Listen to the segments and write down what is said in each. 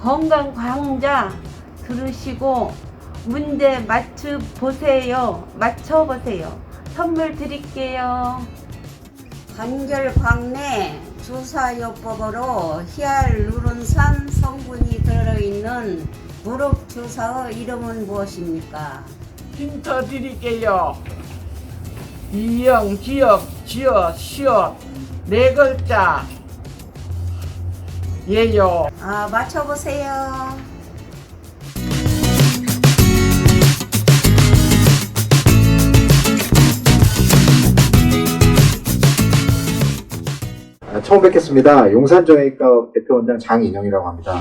건강 광자 들으시고 문제 맞춰보세요. 선물 드릴게요. 관절 광내 주사요법으로 히알루론산 성분이 들어있는 무릎 주사의 이름은 무엇입니까? 힌트 드릴게요. 이영, 기역, 지어, 시어 네 글자 예요. 맞춰보세요. 처음 뵙겠습니다. 용산정형외과 대표원장 장인영이라고 합니다.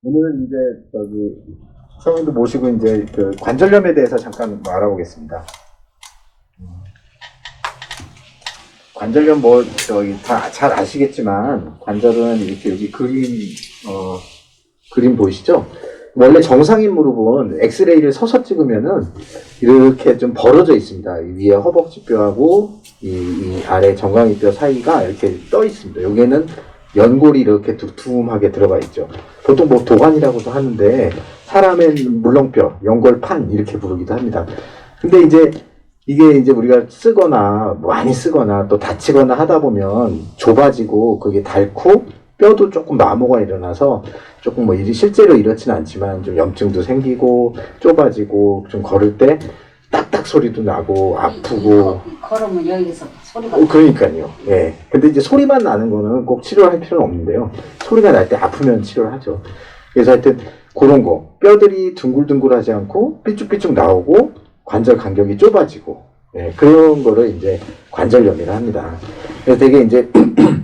오늘은 이제 성인도 모시고 이제 그 관절염에 대해서 잠깐 알아보겠습니다. 관절염 다 잘 아시겠지만 관절은 이렇게 여기 그림 보이시죠? 원래 정상인 무릎은 엑스레이를 서서 찍으면은 이렇게 좀 벌어져 있습니다. 이 위에 허벅지뼈하고 이 아래 정강이뼈 사이가 이렇게 떠 있습니다. 여기에는 연골이 이렇게 두툼하게 들어가 있죠. 보통 뭐 도관이라고도 하는데 사람의 물렁뼈, 연골판 이렇게 부르기도 합니다. 근데 이게 이제 우리가 쓰거나 많이 쓰거나 또 다치거나 하다 보면 좁아지고 그게 닳고 뼈도 조금 마모가 일어나서 조금 실제로 이렇지는 않지만 좀 염증도 생기고 좁아지고 좀 걸을 때 딱딱 소리도 나고 아프고 걸으면 여기서 소리가 그러니까요. 예. 근데 이제 소리만 나는 거는 꼭 치료할 필요는 없는데요. 소리가 날 때 아프면 치료를 하죠. 그래서 하여튼 그런 거 뼈들이 둥글둥글하지 않고 삐쭉삐쭉 나오고 관절 간격이 좁아지고 그런 거를 이제 관절염이라 합니다. 그래서 되게 이제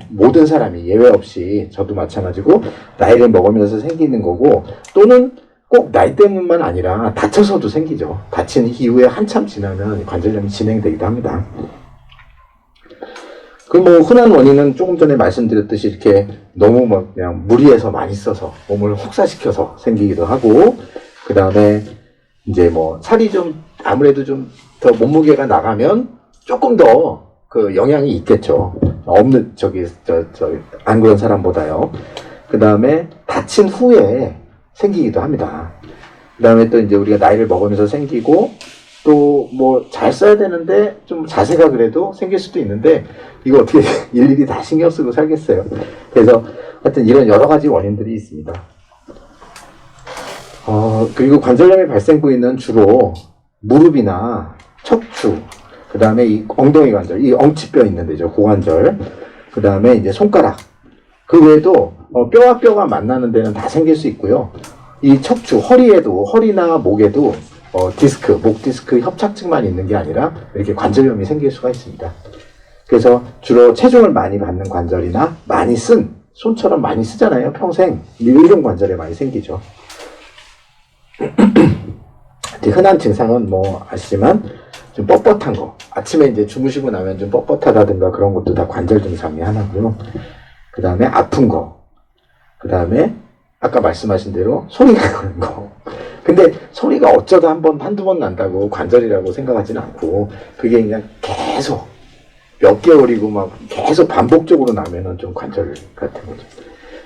모든 사람이 예외 없이 저도 마찬가지고 나이를 먹으면서 생기는 거고 또는 꼭 나이 때문만 아니라 다쳐서도 생기죠. 다친 이후에 한참 지나면 관절염이 진행되기도 합니다. 그 흔한 원인은 조금 전에 말씀드렸듯이 이렇게 너무 그냥 무리해서 많이 써서 몸을 혹사시켜서 생기기도 하고 그 다음에 이제 살이 좀 아무래도 좀 더 몸무게가 나가면 조금 더 그 영향이 있겠죠. 없는 안 그런 사람보다요. 그 다음에 다친 후에 생기기도 합니다. 그 다음에 또 이제 우리가 나이를 먹으면서 생기고 또 잘 써야 되는데 좀 자세가 그래도 생길 수도 있는데 이거 어떻게 일일이 다 신경 쓰고 살겠어요. 그래서 하여튼 이런 여러 가지 원인들이 있습니다. 그리고 관절염의 발생 부위는 주로 무릎이나 척추, 그 다음에 이 엉덩이 관절, 이 엉치뼈 있는 데죠. 고관절. 그 다음에 이제 손가락. 그 외에도 뼈와 뼈가 만나는 데는 다 생길 수 있고요. 이 척추, 허리나 목에도 목 디스크 협착증만 있는 게 아니라 이렇게 관절염이 생길 수가 있습니다. 그래서 주로 체중을 많이 받는 관절이나 많이 손처럼 많이 쓰잖아요. 평생. 이런 관절에 많이 생기죠. 흔한 증상은 아시지만 좀 뻣뻣한 거. 아침에 이제 주무시고 나면 좀 뻣뻣하다든가 그런 것도 다 관절 증상이 하나고요. 그 다음에 아픈 거. 그 다음에 아까 말씀하신 대로 소리가 나는 거. 근데 소리가 어쩌다 한두 번 난다고 관절이라고 생각하지는 않고 그게 그냥 계속 몇 개월이고 계속 반복적으로 나면은 좀 관절 같은 거죠.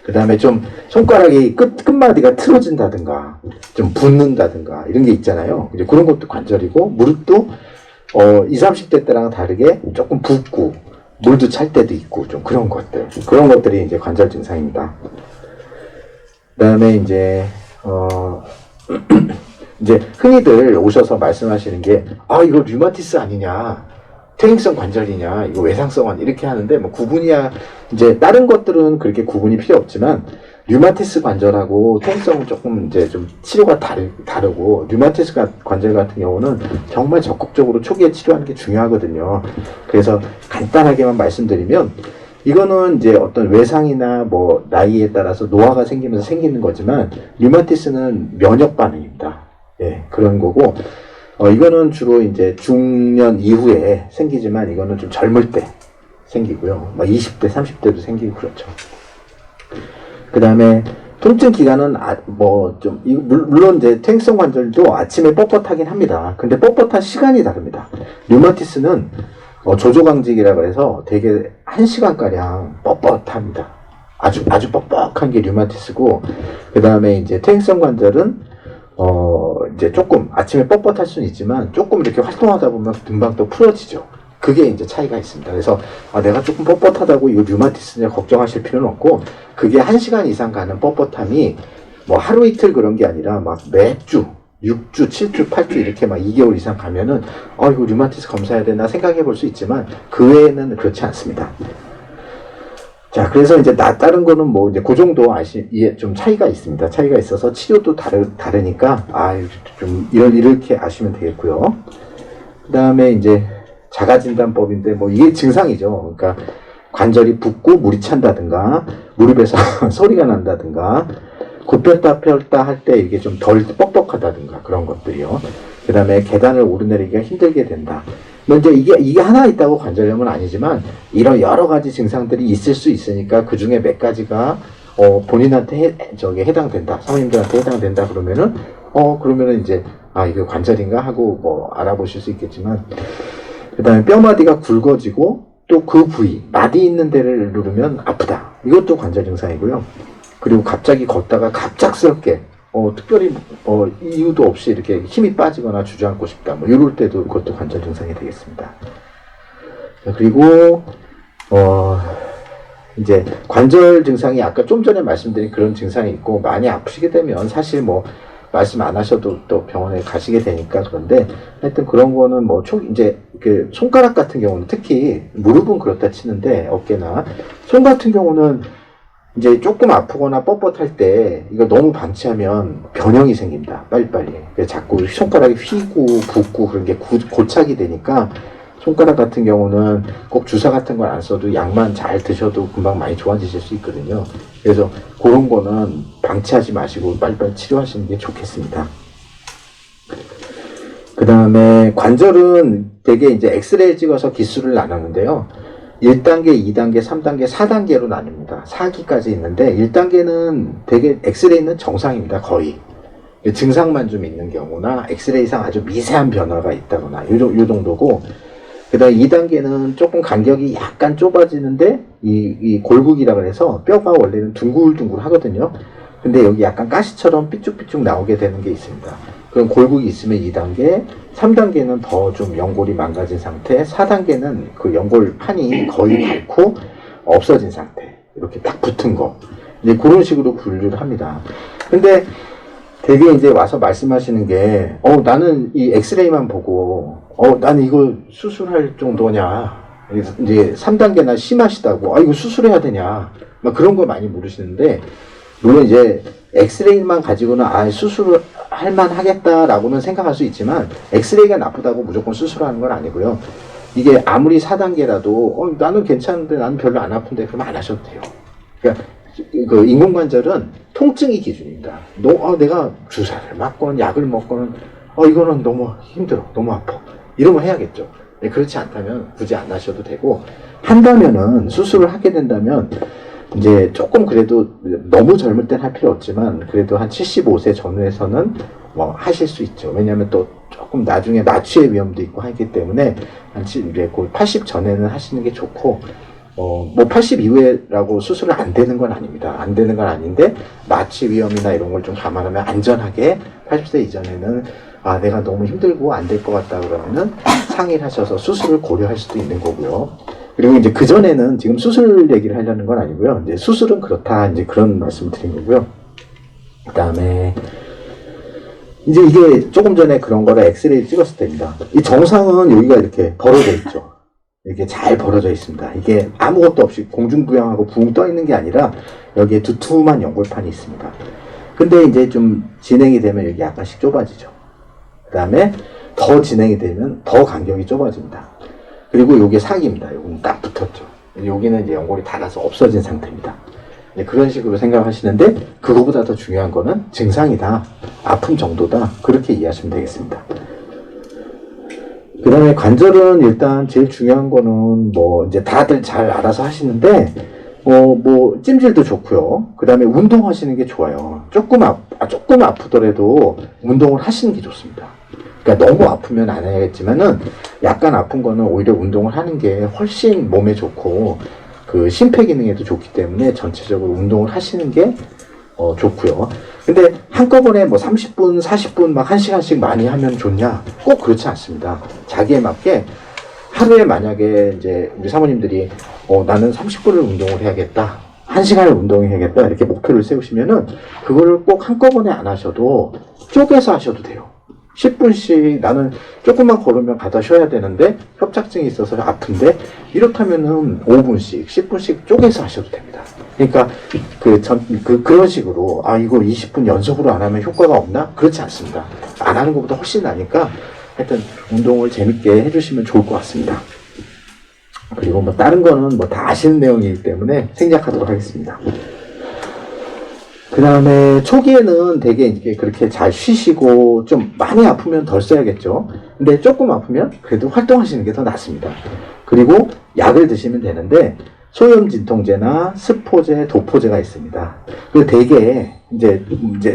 그 다음에 좀 손가락이 끝마디가 틀어진다든가 좀 붓는다든가 이런 게 있잖아요. 이제 그런 것도 관절이고 무릎도 20, 30대 때랑 다르게 조금 붓고 물도 찰 때도 있고 좀 그런 것들이 이제 관절 증상입니다. 그 다음에 이제 흔히들 오셔서 말씀하시는 게 이거 류마티스 아니냐, 퇴행성 관절이냐, 이거 외상성 이렇게 하는데 구분이야. 이제 다른 것들은 그렇게 구분이 필요 없지만 류마티스 관절하고 퇴행성은 조금 이제 좀 치료가 다르고 류마티스 관절 같은 경우는 정말 적극적으로 초기에 치료하는 게 중요하거든요. 그래서 간단하게만 말씀드리면 이거는 이제 어떤 외상이나 나이에 따라서 노화가 생기면서 생기는 거지만 류마티스는 면역 반응입니다. 그런 거고 이거는 주로 이제 중년 이후에 생기지만 이거는 좀 젊을 때 생기고요. 20대, 30대도 생기고 그렇죠. 그 다음에 통증 기간은 물론 이제 퇴행성 관절도 아침에 뻣뻣하긴 합니다. 근데 뻣뻣한 시간이 다릅니다. 류마티스는 조조강직이라고 해서 되게 1시간가량 뻣뻣합니다. 아주 뻑뻑한 게 류마티스고, 그 다음에 이제 퇴행성 관절은 이제 조금 아침에 뻣뻣할 수는 있지만 조금 이렇게 활동하다 보면 금방 또 풀어지죠. 그게 이제 차이가 있습니다. 그래서 내가 조금 뻣뻣하다고 이거 류마티스냐 걱정하실 필요는 없고, 그게 1시간 이상 가는 뻣뻣함이 뭐 하루 이틀 그런 게 아니라 막 매주 6주, 7주, 8주 이렇게 막 2개월 이상 가면은 이거 류마티스 검사해야 되나 생각해 볼 수 있지만 그 외에는 그렇지 않습니다. 자, 그래서 이제 다른 거는 뭐 이제 그 정도 좀 차이가 있습니다. 차이가 있어서 치료도 다르니까 좀 이렇게 아시면 되겠고요. 그다음에 이제 자가진단법인데 뭐 이게 증상이죠. 그러니까 관절이 붓고 물이 찬다든가 무릎에서 소리가 난다든가 굽혔다 폈다 할 때 이게 좀 덜 뻑뻑하다든가 그런 것들이요. 그 다음에 계단을 오르내리기가 힘들게 된다. 뭐 이제 이게 하나 있다고 관절염은 아니지만 이런 여러 가지 증상들이 있을 수 있으니까 그 중에 몇 가지가 본인한테 해당된다. 사모님들한테 해당된다 그러면은 그러면은 이제 이거 관절인가 하고 뭐 알아보실 수 있겠지만, 그 다음에 뼈마디가 굵어지고 또 그 부위 마디 있는 데를 누르면 아프다. 이것도 관절 증상이고요. 그리고 갑자기 걷다가 갑작스럽게 특별히 이유도 없이 이렇게 힘이 빠지거나 주저앉고 싶다. 뭐 이럴 때도 그것도 관절 증상이 되겠습니다. 그리고 이제 관절 증상이 아까 좀 전에 말씀드린 그런 증상이 있고, 많이 아프시게 되면 사실 뭐 말씀 안 하셔도 또 병원에 가시게 되니까. 그런데 하여튼 그런 거는 뭐 이제 그 손가락 같은 경우는, 특히 무릎은 그렇다 치는데 어깨나 손 같은 경우는 이제 조금 아프거나 뻣뻣할 때 이거 너무 방치하면 변형이 생깁니다. 빨리빨리. 그래서 자꾸 손가락이 휘고 붓고 그런 게 고착이 되니까, 손가락 같은 경우는 꼭 주사 같은 걸 안 써도 약만 잘 드셔도 금방 많이 좋아지실 수 있거든요. 그래서 그런 거는 방치하지 마시고 빨리빨리 치료하시는 게 좋겠습니다. 그 다음에 관절은 되게 이제 엑스레이 찍어서 기술을 나누는데요. 1단계, 2단계, 3단계, 4단계로 나뉩니다. 4기까지 있는데 1단계는 되게 엑스레이는 정상입니다. 거의. 증상만 좀 있는 경우나 엑스레이상 아주 미세한 변화가 있다거나 요 정도고, 그 다음에 2단계는 조금 간격이 약간 좁아지는데 이 골국이라 그래서 뼈가 원래는 둥글둥글 하거든요. 근데 여기 약간 가시처럼 삐쭉삐쭉 나오게 되는 게 있습니다. 그럼 골국이 있으면 2단계, 3단계는 더 좀 연골이 망가진 상태, 4단계는 그 연골판이 거의 닳고 없어진 상태, 이렇게 딱 붙은 거, 이제 그런 식으로 분류를 합니다. 근데 되게 이제 와서 말씀하시는 게 나는 이 엑스레이만 보고 나는 이거 수술할 정도냐, 이제 3단계나 심하시다고 이거 수술해야 되냐, 막 그런 거 많이 물으시는데, 물론 이제 엑스레이만 가지고는 수술을 할만 하겠다라고는 생각할 수 있지만, 엑스레이가 나쁘다고 무조건 수술하는 건 아니고요. 이게 아무리 4단계라도 나는 괜찮은데, 나는 별로 안 아픈데, 그러면 안 하셔도 돼요. 그러니까 그 인공관절은 통증이 기준입니다. 내가 주사를 맞건 약을 먹건 이거는 너무 힘들어, 너무 아파, 이러면 해야겠죠. 네, 그렇지 않다면 굳이 안 하셔도 되고, 한다면은 수술을 하게 된다면 이제 조금 그래도 너무 젊을 땐 할 필요 없지만 그래도 한 75세 전후에서는 뭐 하실 수 있죠. 왜냐하면 또 조금 나중에 납치의 위험도 있고 하기 때문에 한 80 전에는 하시는 게 좋고, 뭐 80 이후에라고 수술을 안 되는 건 아닙니다. 안 되는 건 아닌데 납치 위험이나 이런 걸 좀 감안하면 안전하게 80세 이전에는 내가 너무 힘들고 안 될 것 같다 그러면은 상의를 하셔서 수술을 고려할 수도 있는 거고요. 그리고 이제 그전에는 지금 수술 얘기를 하려는 건 아니고요. 이제 수술은 그렇다, 이제 그런 말씀을 드린 거고요. 그 다음에 이제 이게 조금 전에 그런 거를 엑스레이 찍었을 때입니다. 이 정상은 여기가 이렇게 벌어져 있죠. 이렇게 잘 벌어져 있습니다. 이게 아무것도 없이 공중부양하고 붕 떠 있는 게 아니라 여기에 두툼한 연골판이 있습니다. 근데 이제 좀 진행이 되면 여기 약간씩 좁아지죠. 그 다음에 더 진행이 되면 더 간격이 좁아집니다. 그리고 요게 사기입니다. 요거는 딱 붙었죠. 여기는 이제 연골이 닳아서 없어진 상태입니다. 그런 식으로 생각하시는데, 그거보다 더 중요한 거는 증상이다, 아픔 정도다, 그렇게 이해하시면 되겠습니다. 그 다음에 관절은 일단 제일 중요한 거는 뭐 이제 다들 잘 알아서 하시는데, 뭐 찜질도 좋고요. 그 다음에 운동하시는 게 좋아요. 조금 아프더라도 운동을 하시는 게 좋습니다. 그러니까 너무 아프면 안 해야겠지만은 약간 아픈 거는 오히려 운동을 하는 게 훨씬 몸에 좋고, 그 심폐 기능에도 좋기 때문에 전체적으로 운동을 하시는 게 좋고요. 근데 한꺼번에 뭐 30분, 40분 막 1시간씩 많이 하면 좋냐? 꼭 그렇지 않습니다. 자기에 맞게 하루에 만약에 이제 우리 사모님들이 나는 30분을 운동을 해야겠다. 1시간을 운동해야겠다. 이렇게 목표를 세우시면은 그거를 꼭 한꺼번에 안 하셔도 쪼개서 하셔도 돼요. 10분씩 나는 조금만 걸으면 가다 쉬어야 되는데 협착증이 있어서 아픈데 이렇다면은 5분씩, 10분씩 쪼개서 하셔도 됩니다. 그러니까 그런 식으로 이거 20분 연속으로 안 하면 효과가 없나? 그렇지 않습니다. 안 하는 것보다 훨씬 나니까 하여튼 운동을 재밌게 해주시면 좋을 것 같습니다. 그리고 뭐 다른 거는 뭐 다 아시는 내용이기 때문에 생략하도록 하겠습니다. 그 다음에 초기에는 되게 이렇게 그렇게 잘 쉬시고 좀 많이 아프면 덜 써야겠죠. 근데 조금 아프면 그래도 활동하시는 게 더 낫습니다. 그리고 약을 드시면 되는데 소염 진통제나 스포제, 도포제가 있습니다. 그 되게 이제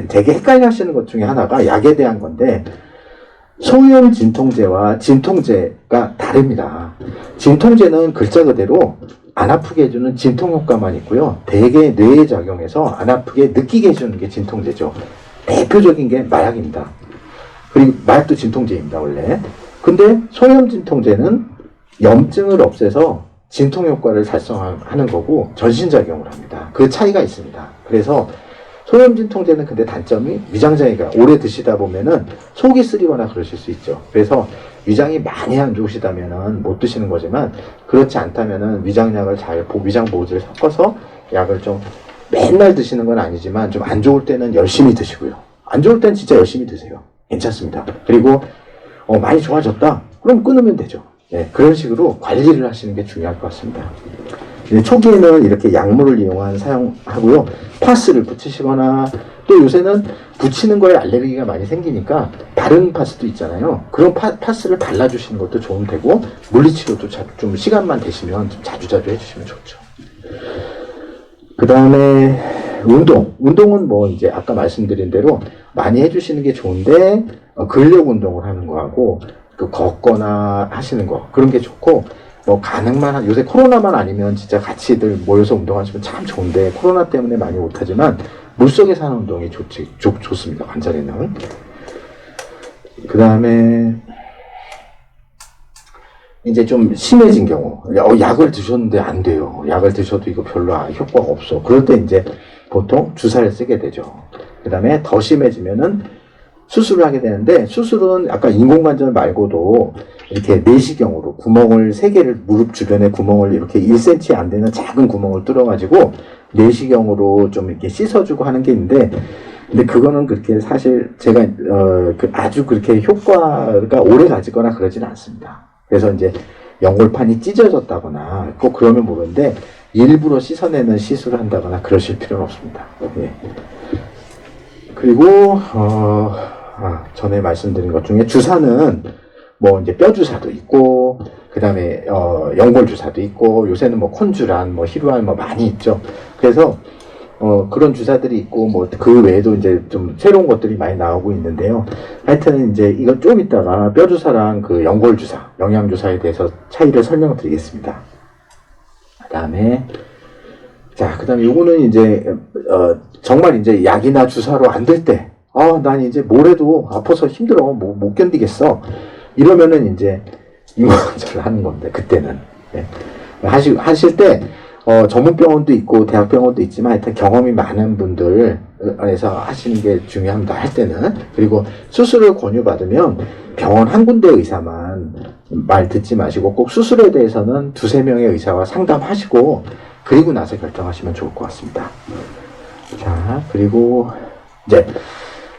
되게 헷갈려 하시는 것 중에 하나가 약에 대한 건데 소염 진통제와 진통제가 다릅니다. 진통제는 글자 그대로 안 아프게 해주는 진통 효과만 있고요. 대개 뇌에 작용해서 안 아프게 느끼게 해주는 게 진통제죠. 대표적인 게 마약입니다. 그리고 마약도 진통제입니다, 원래. 근데 소염 진통제는 염증을 없애서 진통 효과를 달성하는 거고 전신작용을 합니다. 그 차이가 있습니다. 그래서 소염 진통제는 근데 단점이 위장장애가 오래 드시다 보면은 속이 쓰리거나 그러실 수 있죠. 그래서 위장이 많이 안 좋으시다면은 못 드시는 거지만 그렇지 않다면은 위장약을 위장 보호제를 섞어서 약을 좀 맨날 드시는 건 아니지만 좀 안 좋을 때는 열심히 드시고요. 안 좋을 때는 진짜 열심히 드세요. 괜찮습니다. 그리고 많이 좋아졌다? 그럼 끊으면 되죠. 네, 그런 식으로 관리를 하시는 게 중요할 것 같습니다. 초기에는 이렇게 약물을 사용하고요. 파스를 붙이시거나 또 요새는 붙이는 거에 알레르기가 많이 생기니까 바른 파스도 있잖아요. 그런 파스를 발라주시는 것도 좋으면 되고 물리치료도 좀 시간만 되시면 좀 자주자주 해주시면 좋죠. 그 다음에 운동은 뭐 이제 아까 말씀드린 대로 많이 해주시는 게 좋은데 근력 운동을 하는 거하고 걷거나 하시는 거 그런 게 좋고 뭐 요새 코로나만 아니면 진짜 같이들 모여서 운동하시면 참 좋은데 코로나 때문에 많이 못하지만 물속에서 하는 운동이 좋습니다. 관절에는. 그 다음에 이제 좀 심해진 경우 약을 드셨는데 안 돼요. 약을 드셔도 이거 별로 효과가 없어. 그럴 때 이제 보통 주사를 쓰게 되죠. 그 다음에 더 심해지면은 수술을 하게 되는데 수술은 아까 인공관절 말고도 이렇게 내시경으로 구멍을 3개를 무릎 주변에 구멍을 이렇게 1cm 안 되는 작은 구멍을 뚫어가지고 내시경으로 좀 이렇게 씻어주고 하는 게 있는데 근데 그거는 그렇게 사실 제가 아주 그렇게 효과가 오래 가지거나 그러진 않습니다. 그래서 이제 연골판이 찢어졌다거나 꼭 그러면 모르는데 일부러 씻어내는 시술을 한다거나 그러실 필요는 없습니다. 예. 그리고 전에 말씀드린 것 중에 주사는 뭐 이제 뼈 주사도 있고 그 다음에 연골 주사도 있고 요새는 뭐 콘주란 뭐 히루알 뭐 많이 있죠. 그래서 그런 주사들이 있고 뭐 그 외에도 이제 좀 새로운 것들이 많이 나오고 있는데요. 하여튼 이제 이건 좀 이따가 뼈 주사랑 그 연골 주사, 영양 주사에 대해서 차이를 설명드리겠습니다. 그다음에 요거는 이제 정말 이제 약이나 주사로 안 될 때 난 이제 뭐래도 아파서 힘들어 못 견디겠어 이러면은 이제 인공관절을 하는 건데 그때는 하실 때 전문병원도 있고 대학병원도 있지만 하여튼 경험이 많은 분들에서 하시는 게 중요합니다. 할 때는. 그리고 수술을 권유받으면 병원 한 군데 의사만 말 듣지 마시고 꼭 수술에 대해서는 2-3명의 의사와 상담하시고 그리고 나서 결정하시면 좋을 것 같습니다. 자, 그리고 이제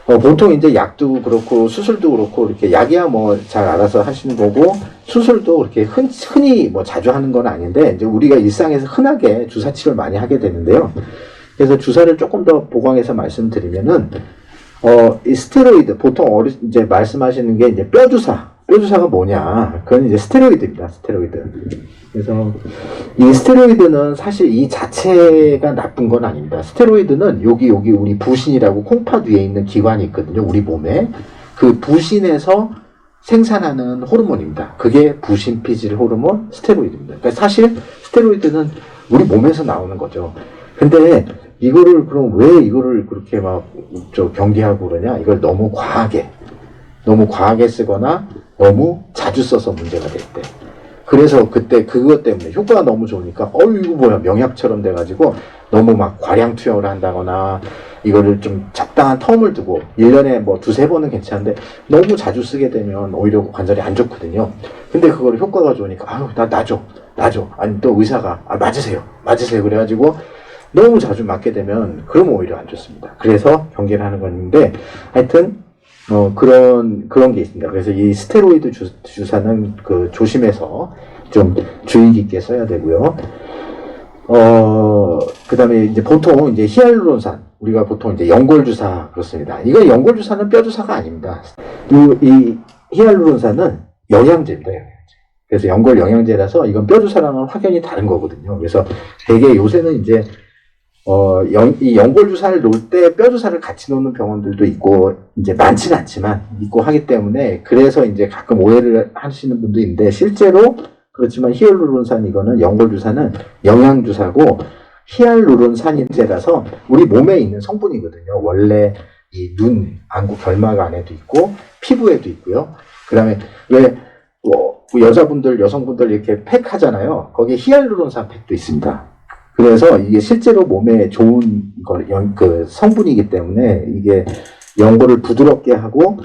보통 이제 약도 그렇고 수술도 그렇고 이렇게 약이야 뭐 잘 알아서 하시는 거고 수술도 그렇게 흔히 뭐 자주 하는 건 아닌데 이제 우리가 일상에서 흔하게 주사 치료를 많이 하게 되는데요. 그래서 주사를 조금 더 보강해서 말씀드리면은 이 스테로이드 보통 이제 말씀하시는 게 이제 뼈주사가 뭐냐? 그건 이제 스테로이드입니다. 스테로이드. 그래서 이 스테로이드는 사실 이 자체가 나쁜 건 아닙니다. 스테로이드는 여기 우리 부신이라고 콩팥 위에 있는 기관이 있거든요. 우리 몸에. 그 부신에서 생산하는 호르몬입니다. 그게 부신 피질 호르몬 스테로이드입니다. 그러니까 사실 스테로이드는 우리 몸에서 나오는 거죠. 근데 이거를 그럼 왜 이거를 그렇게 막 경계하고 그러냐? 이걸 너무 과하게 쓰거나 너무 자주 써서 문제가 될 때. 그래서 그때 그것 때문에 효과가 너무 좋으니까 이거 뭐야 명약처럼 돼가지고 너무 막 과량 투여를 한다거나 이거를 좀 적당한 텀을 두고 1년에 뭐 두세 번은 괜찮은데 너무 자주 쓰게 되면 오히려 관절이 안 좋거든요. 근데 그거를 효과가 좋으니까 놔줘. 아니 또 의사가 맞으세요 그래가지고 너무 자주 맞게 되면 그러면 오히려 안 좋습니다. 그래서 경계를 하는 건데 하여튼 그런 게 있습니다. 그래서 이 스테로이드 주사는 조심해서 좀 주의 깊게 써야 되고요. 그 다음에 이제 보통 이제 히알루론산, 우리가 보통 이제 연골주사 그렇습니다. 이거 연골주사는 뼈주사가 아닙니다. 이 히알루론산은 영양제입니다, 영양제. 그래서 연골 영양제라서 이건 뼈주사랑은 확연히 다른 거거든요. 그래서 되게 요새는 이제 이 연골주사를 놓을 때 뼈주사를 같이 놓는 병원들도 있고, 이제 많지는 않지만, 있고 하기 때문에, 그래서 이제 가끔 오해를 하시는 분도 있는데, 실제로, 그렇지만 히알루론산 이거는 연골주사는 영양주사고, 히알루론산인제라서 우리 몸에 있는 성분이거든요. 원래 이 눈, 안구 결막 안에도 있고, 피부에도 있고요. 그 다음에 여성분들 이렇게 팩 하잖아요. 거기에 히알루론산 팩도 있습니다. 그래서 이게 실제로 몸에 좋은 성분이기 때문에 이게 연골을 부드럽게 하고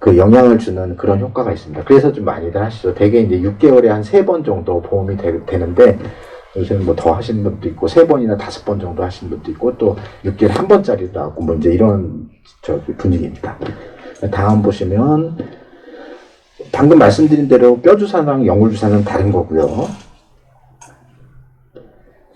그 영향을 주는 그런 효과가 있습니다. 그래서 좀 많이들 하시죠. 대개 이제 6개월에 한 3번 정도 보험이 되는데 요새는 뭐 더 하시는 분도 있고 3번이나 5번 정도 하시는 분도 있고 또 6개월에 한 번짜리도 하고 뭐 이제 이런 분위기입니다. 다음 보시면 방금 말씀드린 대로 뼈주사랑 연골주사는 다른 거고요.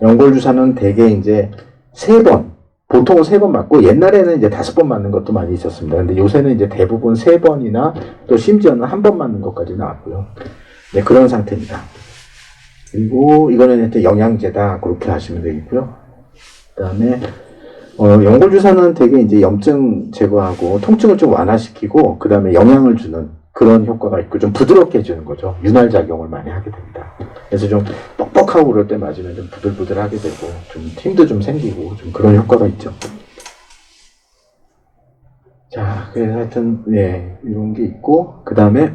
연골주사는 대개 이제 3번, 보통은 3번 맞고, 옛날에는 이제 5번 맞는 것도 많이 있었습니다. 근데 요새는 이제 대부분 3번이나 또 심지어는 1번 맞는 것까지 나왔고요. 네, 그런 상태입니다. 그리고 이거는 이제 영양제다. 그렇게 하시면 되겠고요. 그 다음에, 연골주사는 되게 이제 염증 제거하고, 통증을 좀 완화시키고, 그 다음에 영양을 주는 그런 효과가 있고, 좀 부드럽게 해주는 거죠. 윤활작용을 많이 하게 됩니다. 그래서 좀 뻑뻑하고 그럴 때 맞으면 좀 부들부들하게 되고 좀 힘도 좀 생기고 좀 그런 효과가 있죠. 자, 그래서 하여튼 이런 게 있고 그 다음에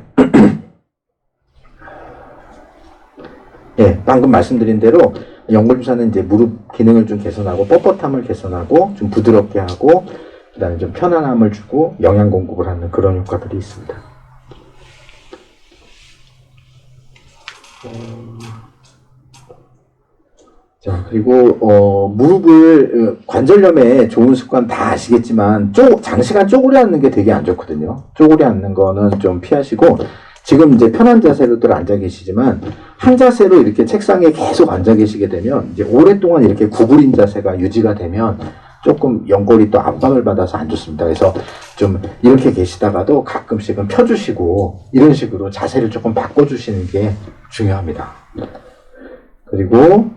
방금 말씀드린 대로 연골주사는 이제 무릎 기능을 좀 개선하고 뻣뻣함을 개선하고 좀 부드럽게 하고 그 다음에 좀 편안함을 주고 영양 공급을 하는 그런 효과들이 있습니다. 자, 그리고 무릎을 관절염에 좋은 습관 다 아시겠지만 장시간 쪼그려 앉는 게 되게 안 좋거든요. 쪼그려 앉는 거는 좀 피하시고 지금 이제 편한 자세로들 앉아 계시지만 한 자세로 이렇게 책상에 계속 앉아 계시게 되면 이제 오랫동안 이렇게 구부린 자세가 유지가 되면 조금 연골이 또 압박을 받아서 안 좋습니다. 그래서 좀 이렇게 계시다가도 가끔씩은 펴주시고 이런 식으로 자세를 조금 바꿔주시는 게 중요합니다. 그리고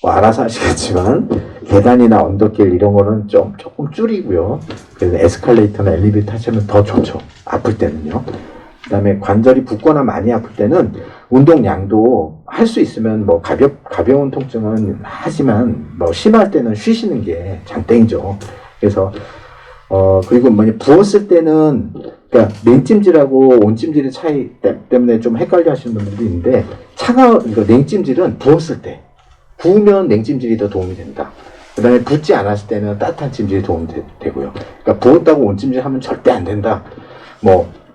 알아서 하시겠지만 계단이나 언덕길 이런 거는 조금 줄이고요. 그래서 에스컬레이터나 엘리베이터 하시면 더 좋죠. 아플 때는요. 그 다음에 관절이 붓거나 많이 아플 때는 운동량도 할 수 있으면 가벼운 통증은 하지만 심할 때는 쉬시는 게 장땡이죠. 그래서 그리고 부었을 때는 그러니까 냉찜질하고 온찜질의 차이 때문에 좀 헷갈려 하시는 분들도 있는데 냉찜질은 부었을 때 부으면 냉찜질이 더 도움이 됩니다. 그 다음에 붓지 않았을 때는 따뜻한 찜질이 도움이 되고요. 그러니까 부었다고 온찜질 하면 절대 안 된다.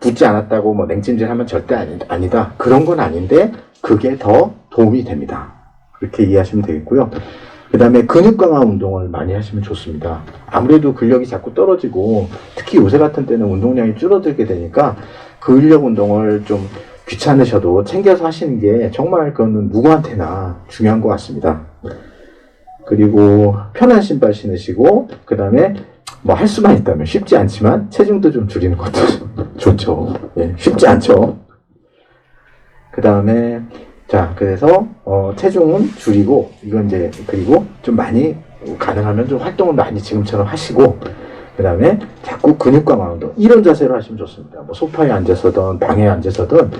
붓지 않았다고 냉찜질 하면 절대 아니다. 그런 건 아닌데 그게 더 도움이 됩니다. 그렇게 이해하시면 되겠고요. 그 다음에 근육 강화 운동을 많이 하시면 좋습니다. 아무래도 근력이 자꾸 떨어지고 특히 요새 같은 때는 운동량이 줄어들게 되니까 근력 운동을 좀 귀찮으셔도 챙겨서 하시는 게 정말 그거는 누구한테나 중요한 것 같습니다. 그리고 편한 신발 신으시고 그 다음에 할 수만 있다면 쉽지 않지만 체중도 좀 줄이는 것도 좋죠. 쉽지 않죠. 그 다음에 그래서 체중은 줄이고 이건 이제 그리고 좀 많이 가능하면 좀 활동을 많이 지금처럼 하시고 그 다음에 자꾸 근육 강화 운동 이런 자세로 하시면 좋습니다. 소파에 앉아서든 방에 앉아서든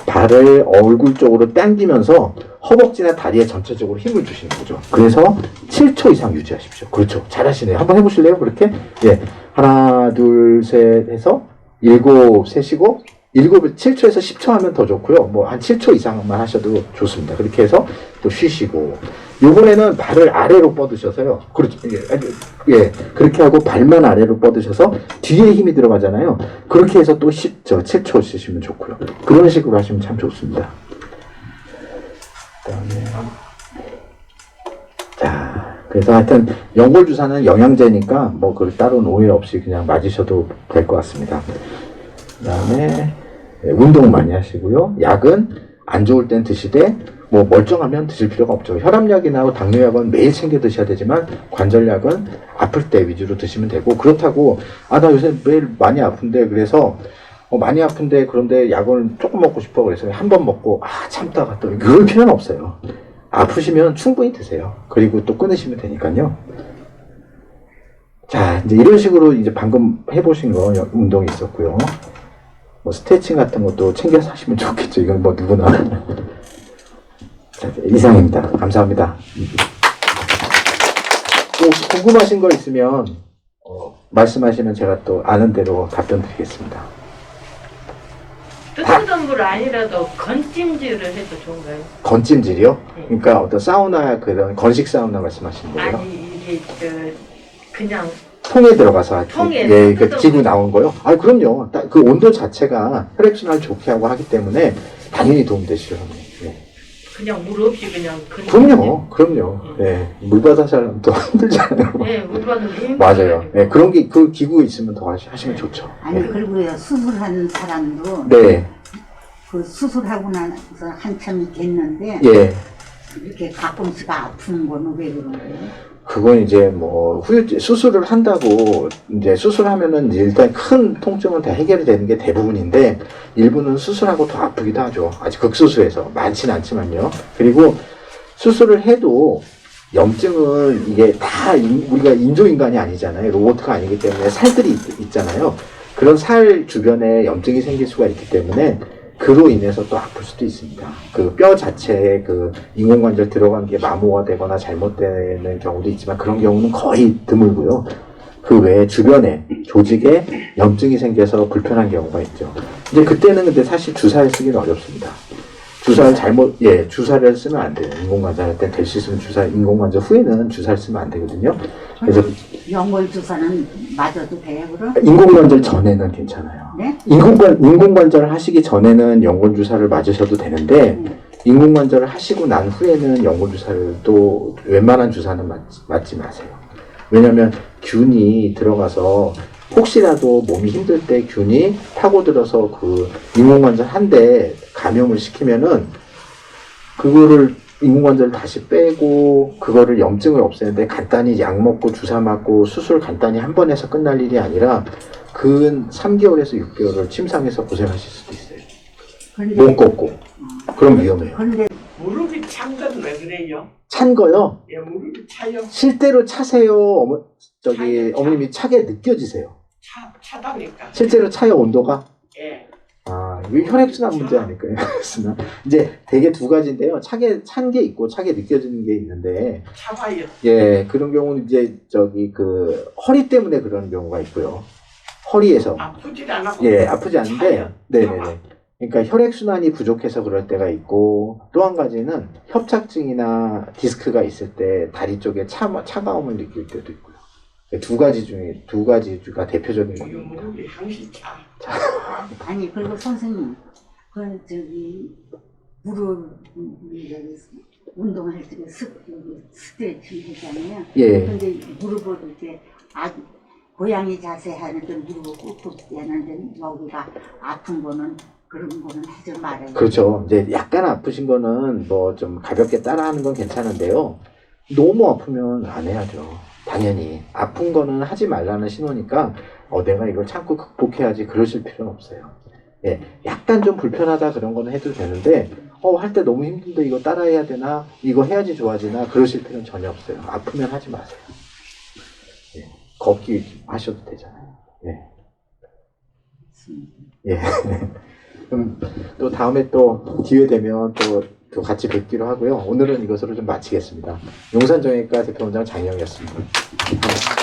발을 얼굴 쪽으로 당기면서 허벅지나 다리에 전체적으로 힘을 주시는 거죠. 그래서 7초 이상 유지하십시오. 그렇죠. 잘하시네요. 한번 해보실래요? 그렇게? 예. 하나, 둘, 셋 해서 7 세시고 7에서 10초 하면 더 좋고요. 뭐 한 7초 이상만 하셔도 좋습니다. 그렇게 해서 또 쉬시고. 요번에는 발을 아래로 뻗으셔서요. 그렇죠. 예. 그렇게 하고 발만 아래로 뻗으셔서 뒤에 힘이 들어가잖아요. 그렇게 해서 또 7초 쓰시면 좋고요. 그런 식으로 하시면 참 좋습니다. 그다음에 자, 그래서 하여튼 연골 주사는 영양제니까 뭐 그 따로 오해 없이 그냥 맞으셔도 될 것 같습니다. 그다음에 운동 많이 하시고요. 약은 안 좋을 땐 드시되 뭐 멀쩡하면 드실 필요가 없죠. 혈압약이나 당뇨약은 매일 챙겨 드셔야 되지만 관절약은 아플 때 위주로 드시면 되고, 그렇다고 나 요새 매일 많이 아픈데 그래서 많이 아픈데 그런데 약을 조금 먹고 싶어 그래서 한 번 먹고 참다가 또 그럴 필요는 없어요. 아프시면 충분히 드세요. 그리고 또 끊으시면 되니까요. 자, 이제 이런 식으로 이제 방금 해보신 거 운동이 있었고요. 뭐 스트레칭 같은 것도 챙겨서 하시면 좋겠죠. 이건 뭐 누구나. 자, 이상입니다. 감사합니다. 또 혹시 궁금하신 거 있으면 말씀하시면 제가 또 아는 대로 답변 드리겠습니다. 뜨거운 물 아니라도 건찜질을 해도 좋은가요? 건찜질이요? 네. 그러니까 어떤 사우나, 그런 건식 사우나 말씀하시는 거예요? 아니 이게 그냥 통에 들어가서 통에 예, 그 뜯어서. 기구 나온 거요? 그럼요. 그 온도 자체가 혈액순환을 좋게 하고 하기 때문에 당연히 도움되시죠. 예. 그냥 물 없이 그냥 건찜질. 그럼요. 예. 물 받아서 하려면 또 힘들잖아요. 네, 물 받으면 힘들어요. 맞아요. 예, 그런 게, 그 기구 있으면 더 하시면 좋죠. 아니 예. 그리고요 수술하는 사람도 네. 그 수술하고 나서 한참 됐는데 예. 이렇게 가끔씩 아픈 거는 왜 그런 거예요? 그건 이제 뭐 수술을 한다고 이제 수술하면은 이제 일단 큰 통증은 다 해결이 되는 게 대부분인데, 일부는 수술하고 더 아프기도 하죠. 아직 극소수에서 많지는 않지만요. 그리고 수술을 해도 염증은 이게 다 우리가 인조인간이 아니잖아요. 로봇가 아니기 때문에 살들이 있잖아요. 그런 살 주변에 염증이 생길 수가 있기 때문에 그로 인해서 또 아플 수도 있습니다. 그 뼈 자체에 그 인공관절 들어간 게 마모가 되거나 잘못되는 경우도 있지만 그런 경우는 거의 드물고요. 그 외에 주변에 조직에 염증이 생겨서 불편한 경우가 있죠. 이제 그때는 근데 사실 주사를 쓰기는 어렵습니다. 주사를 주사를 쓰면 안 돼요. 인공관절 할 때 될 수 있으면 인공관절 후에는 주사를 쓰면 안 되거든요. 그래서 연골 주사는 맞아도 돼요 그럼? 인공관절 전에는 괜찮아요. 네? 인공관절을 하시기 전에는 연골주사를 맞으셔도 되는데, 인공관절을 하시고 난 후에는 연골주사를 또 웬만한 주사는 맞지 마세요. 왜냐면 균이 들어가서 혹시라도 몸이 힘들 때 균이 파고들어서 그 인공관절 한 대 감염을 시키면은 그거를 인공관절을 다시 빼고 그거를 염증을 없애는데 간단히 약 먹고 주사 맞고 수술 간단히 한 번 해서 끝날 일이 아니라 근 3개월에서 6개월을 침상에서 고생하실 수도 있어요. 몸 꺾고. 그럼 위험해요. 그런데 무릎이 찬 건 왜 그래요? 찬 거요? 예, 무릎이 차요. 실제로 차세요? 차요, 차. 어머님이 차게 느껴지세요? 차다니까. 실제로 차요, 온도가? 예. 이게 혈액순환 문제 아닐까요? 혈액순환. 이제 되게 두 가지인데요. 찬 게 있고 차게 느껴지는 게 있는데, 차봐요. 예, 그런 경우는 이제 허리 때문에 그런 경우가 있고요. 허리에서. 아프질 않고. 예, 아프지 않은데, 차요. 네네네. 그러니까 혈액순환이 부족해서 그럴 때가 있고, 또 한 가지는 협착증이나 디스크가 있을 때 다리 쪽에 차가움을 느낄 때도 있고요. 두 가지가 대표적인 이 겁니다. 무릎이 항시 차. 아니 그리고 선생님 무릎 운동할 때 스트레칭 하잖아요. 예. 근데 무릎을 이렇게 고양이 자세 하는데 무릎을 꾹꾹 대는데 여기가 아픈 거는 그런 거는 하지 말아요. 그렇죠. 이제 약간 아프신 거는 뭐 좀 가볍게 따라하는 건 괜찮은데요. 너무 아프면 안 해야죠. 당연히. 아픈 거는 하지 말라는 신호니까, 내가 이걸 참고 극복해야지 그러실 필요는 없어요. 예. 약간 좀 불편하다 그런 거는 해도 되는데, 할 때 너무 힘든데 이거 따라해야 되나? 이거 해야지 좋아지나? 그러실 필요는 전혀 없어요. 아프면 하지 마세요. 예. 걷기 하셔도 되잖아요. 예. 예. 또 다음에 또 기회 되면 또 같이 뵙기로 하고요. 오늘은 이것으로 좀 마치겠습니다. 용산정형외과 대표원장 장희영이었습니다.